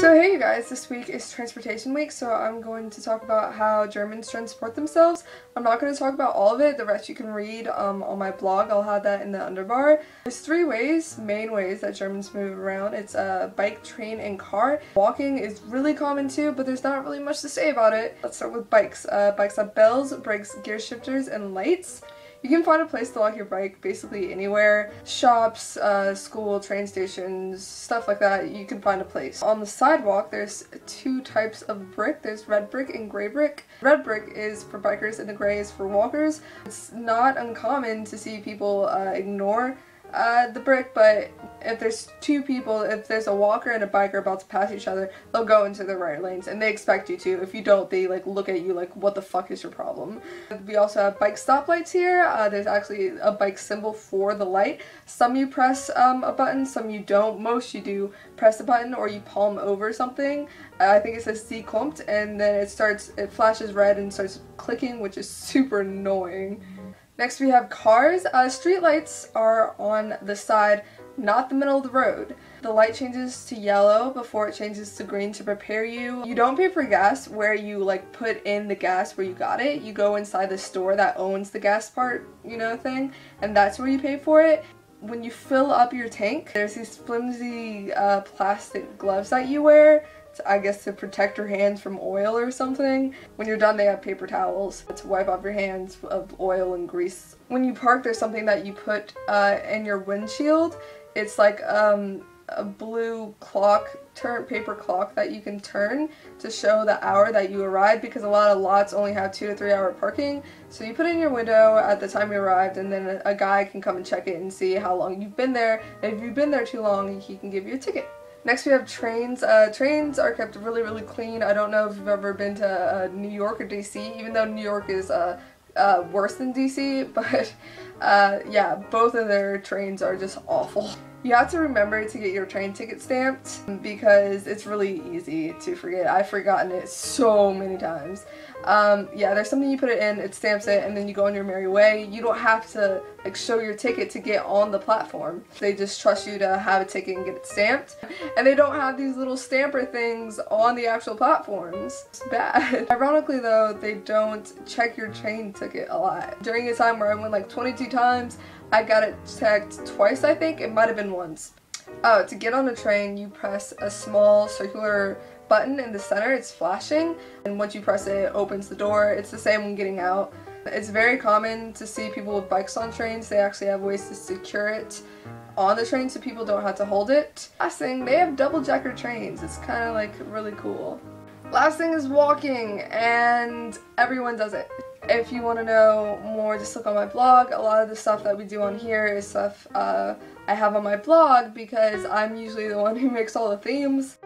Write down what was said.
So hey you guys, this week is transportation week, so I'm going to talk about how Germans transport themselves. I'm not going to talk about all of it, the rest you can read on my blog. I'll have that in the underbar. There's three main ways that Germans move around. It's bike, train, and car. Walking is really common too, but there's not really much to say about it. Let's start with bikes. Bikes have bells, brakes, gear shifters, and lights. You can find a place to lock your bike basically anywhere. Shops, school, train stations, stuff like that. You can find a place. On the sidewalk, there's two types of brick. There's red brick and gray brick. Red brick is for bikers and the gray is for walkers. It's not uncommon to see people ignore the brick, but if there's two people, if there's a walker and a biker about to pass each other, they'll go into the right lanes and they expect you to. If you don't, they like look at you like, what the fuck is your problem? We also have bike stoplights here. There's actually a bike symbol for the light. Some you press a button, some you don't. Most you do press a button or you palm over something. I think it says "Sie kommt" and then it flashes red and starts clicking, which is super annoying. Next we have cars. Street lights are on the side, not the middle of the road. The light changes to yellow before it changes to green to prepare you. You don't pay for gas where you like put in the gas where you got it. You go inside the store that owns the gas part, you know, thing, and that's where you pay for it. When you fill up your tank, there's these flimsy plastic gloves that you wear, I guess to protect your hands from oil or something. When you're done, they have paper towels to wipe off your hands of oil and grease. When you park, there's something that you put in your windshield. It's like a blue clock, paper clock that you can turn to show the hour that you arrived, because a lot of lots only have 2 to 3 hour parking. So you put it in your window at the time you arrived, and then a guy can come and check it and see how long you've been there. And if you've been there too long, he can give you a ticket. Next we have trains. Trains are kept really, really clean. I don't know if you've ever been to New York or DC, even though New York is worse than DC, but yeah, both of their trains are just awful. You have to remember to get your train ticket stamped because it's really easy to forget. I've forgotten it so many times. Yeah, there's something you put it in, it stamps it, and then you go on your merry way. You don't have to like show your ticket to get on the platform. They just trust you to have a ticket and get it stamped. And they don't have these little stamper things on the actual platforms. It's bad. Ironically though, they don't check your train ticket a lot. During a time where I went like 22 times, I got it checked twice, I think. It might have been once. Oh, to get on a train, you press a small circular button in the center. It's flashing, and once you press it, it opens the door. It's the same when getting out. It's very common to see people with bikes on trains. They actually have ways to secure it on the train so people don't have to hold it. Last thing, they have double-decker trains. It's kind of like really cool. Last thing is walking, and everyone does it. If you want to know more, just look on my blog. A lot of the stuff that we do on here is stuff I have on my blog because I'm usually the one who makes all the themes.